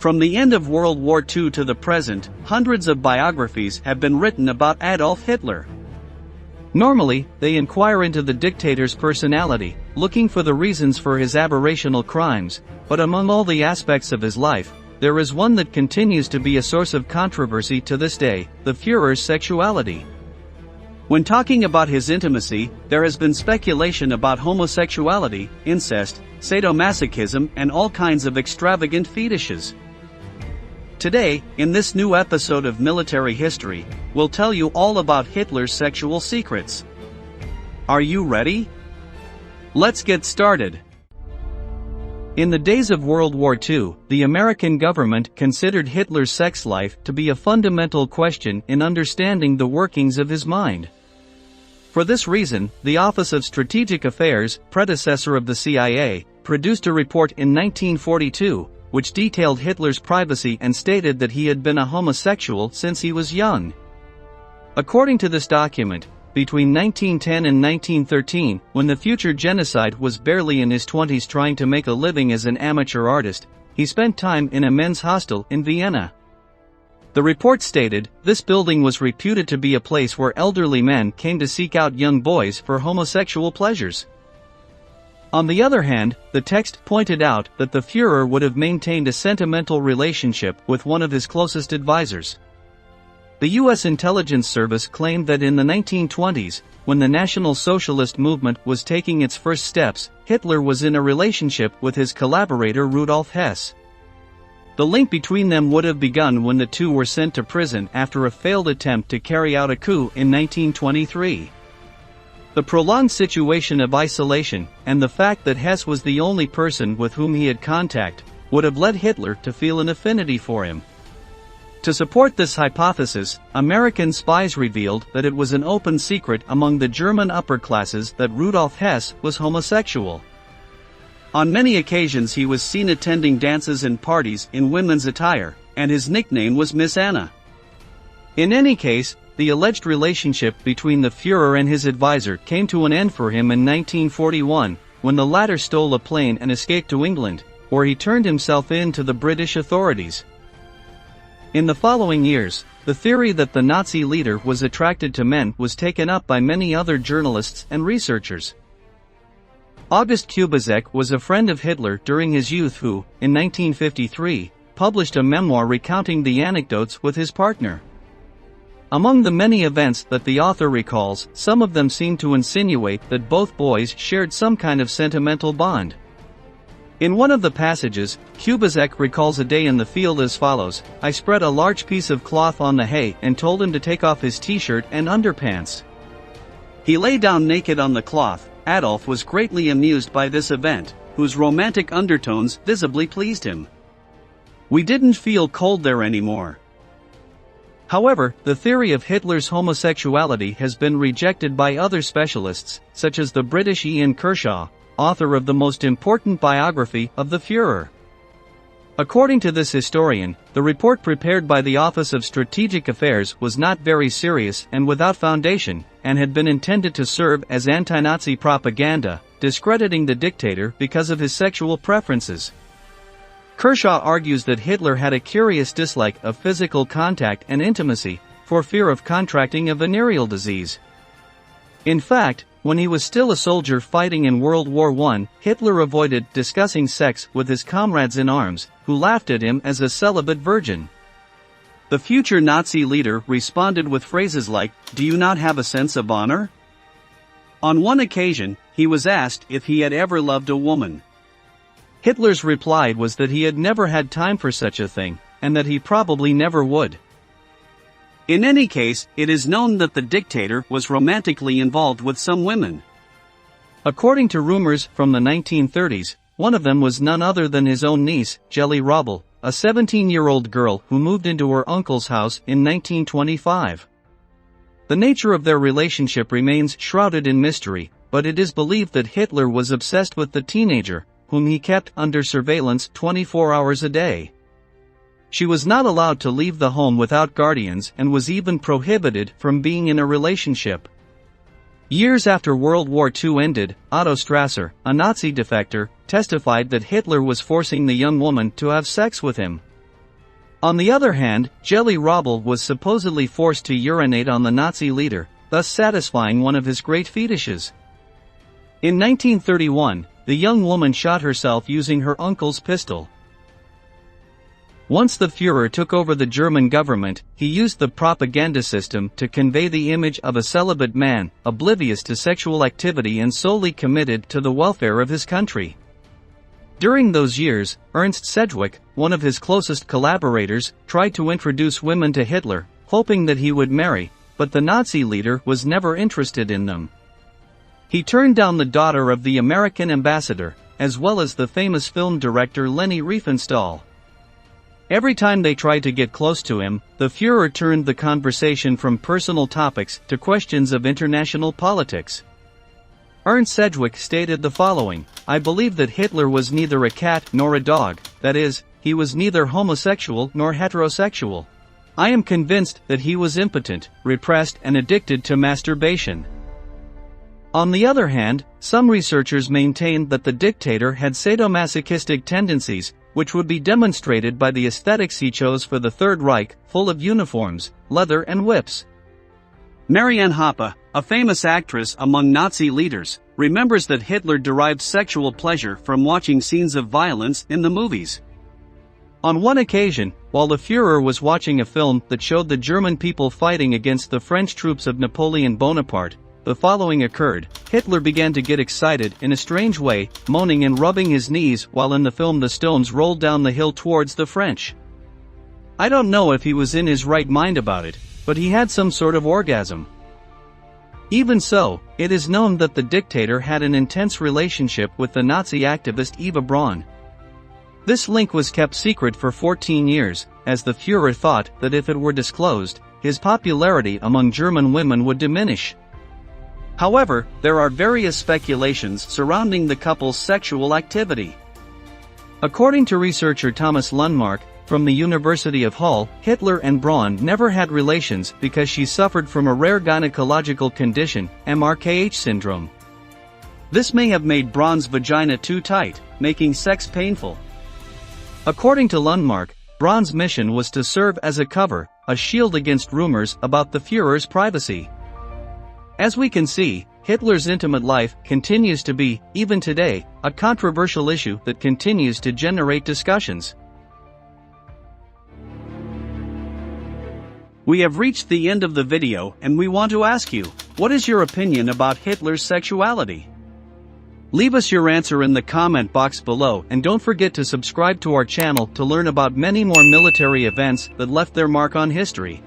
From the end of World War II to the present, hundreds of biographies have been written about Adolf Hitler. Normally, they inquire into the dictator's personality, looking for the reasons for his aberrational crimes, but among all the aspects of his life, there is one that continues to be a source of controversy to this day: the Führer's sexuality. When talking about his intimacy, there has been speculation about homosexuality, incest, sadomasochism, and all kinds of extravagant fetishes. Today, in this new episode of Military History, we'll tell you all about Hitler's sexual secrets. Are you ready? Let's get started. In the days of World War II, the American government considered Hitler's sex life to be a fundamental question in understanding the workings of his mind. For this reason, the Office of Strategic Affairs, predecessor of the CIA, produced a report in 1942, which detailed Hitler's privacy and stated that he had been a homosexual since he was young. According to this document, between 1910 and 1913, when the future genocide was barely in his 20s trying to make a living as an amateur artist, he spent time in a men's hostel in Vienna. The report stated, this building was reputed to be a place where elderly men came to seek out young boys for homosexual pleasures. On the other hand, the text pointed out that the Führer would have maintained a sentimental relationship with one of his closest advisors. The U.S. intelligence service claimed that in the 1920s, when the National Socialist movement was taking its first steps, Hitler was in a relationship with his collaborator Rudolf Hess. The link between them would have begun when the two were sent to prison after a failed attempt to carry out a coup in 1923. The prolonged situation of isolation, and the fact that Hess was the only person with whom he had contact, would have led Hitler to feel an affinity for him. To support this hypothesis, American spies revealed that it was an open secret among the German upper classes that Rudolf Hess was homosexual. On many occasions he was seen attending dances and parties in women's attire, and his nickname was Miss Anna. In any case, the alleged relationship between the Führer and his advisor came to an end for him in 1941, when the latter stole a plane and escaped to England, where he turned himself in to the British authorities. In the following years, the theory that the Nazi leader was attracted to men was taken up by many other journalists and researchers. August Kubizek was a friend of Hitler during his youth who, in 1953, published a memoir recounting the anecdotes with his partner. Among the many events that the author recalls, some of them seem to insinuate that both boys shared some kind of sentimental bond. In one of the passages, Kubizek recalls a day in the field as follows: I spread a large piece of cloth on the hay and told him to take off his t-shirt and underpants. He lay down naked on the cloth. Adolf was greatly amused by this event, whose romantic undertones visibly pleased him. We didn't feel cold there anymore. However, the theory of Hitler's homosexuality has been rejected by other specialists, such as the British Ian Kershaw, author of the most important biography of the Führer. According to this historian, the report prepared by the Office of Strategic Affairs was not very serious and without foundation, and had been intended to serve as anti-Nazi propaganda, discrediting the dictator because of his sexual preferences. Kershaw argues that Hitler had a curious dislike of physical contact and intimacy, for fear of contracting a venereal disease. In fact, when he was still a soldier fighting in World War I, Hitler avoided discussing sex with his comrades in arms, who laughed at him as a celibate virgin. The future Nazi leader responded with phrases like, "Do you not have a sense of honor?" On one occasion, he was asked if he had ever loved a woman. Hitler's reply was that he had never had time for such a thing, and that he probably never would. In any case, it is known that the dictator was romantically involved with some women. According to rumors from the 1930s, one of them was none other than his own niece, Jelly Robbel, a 17-year-old girl who moved into her uncle's house in 1925. The nature of their relationship remains shrouded in mystery, but it is believed that Hitler was obsessed with the teenager, whom he kept under surveillance 24 hours a day. She was not allowed to leave the home without guardians and was even prohibited from being in a relationship. Years after World War II ended, Otto Strasser, a Nazi defector, testified that Hitler was forcing the young woman to have sex with him. On the other hand, Jelly Robbel was supposedly forced to urinate on the Nazi leader, thus satisfying one of his great fetishes. In 1931, the young woman shot herself using her uncle's pistol. Once the Führer took over the German government, he used the propaganda system to convey the image of a celibate man, oblivious to sexual activity and solely committed to the welfare of his country. During those years, Ernst Sedgwick, one of his closest collaborators, tried to introduce women to Hitler, hoping that he would marry, but the Nazi leader was never interested in them. He turned down the daughter of the American ambassador, as well as the famous film director Leni Riefenstahl. Every time they tried to get close to him, the Führer turned the conversation from personal topics to questions of international politics. Ernst Sedgwick stated the following: "I believe that Hitler was neither a cat nor a dog, that is, he was neither homosexual nor heterosexual. I am convinced that he was impotent, repressed and addicted to masturbation." On the other hand, some researchers maintained that the dictator had sadomasochistic tendencies, which would be demonstrated by the aesthetics he chose for the Third Reich, full of uniforms, leather and whips. Marianne Hoppe, a famous actress among Nazi leaders, remembers that Hitler derived sexual pleasure from watching scenes of violence in the movies. On one occasion, while the Führer was watching a film that showed the German people fighting against the French troops of Napoleon Bonaparte, the following occurred: Hitler began to get excited in a strange way, moaning and rubbing his knees while in the film the stones rolled down the hill towards the French. I don't know if he was in his right mind about it, but he had some sort of orgasm. Even so, it is known that the dictator had an intense relationship with the Nazi activist Eva Braun. This link was kept secret for 14 years, as the Führer thought that if it were disclosed, his popularity among German women would diminish. However, there are various speculations surrounding the couple's sexual activity. According to researcher Thomas Lundmark, from the University of Hull, Hitler and Braun never had relations because she suffered from a rare gynecological condition, MRKH syndrome. This may have made Braun's vagina too tight, making sex painful. According to Lundmark, Braun's mission was to serve as a cover, a shield against rumors about the Führer's privacy. As we can see, Hitler's intimate life continues to be, even today, a controversial issue that continues to generate discussions. We have reached the end of the video and we want to ask you, what is your opinion about Hitler's sexuality? Leave us your answer in the comment box below and don't forget to subscribe to our channel to learn about many more military events that left their mark on history.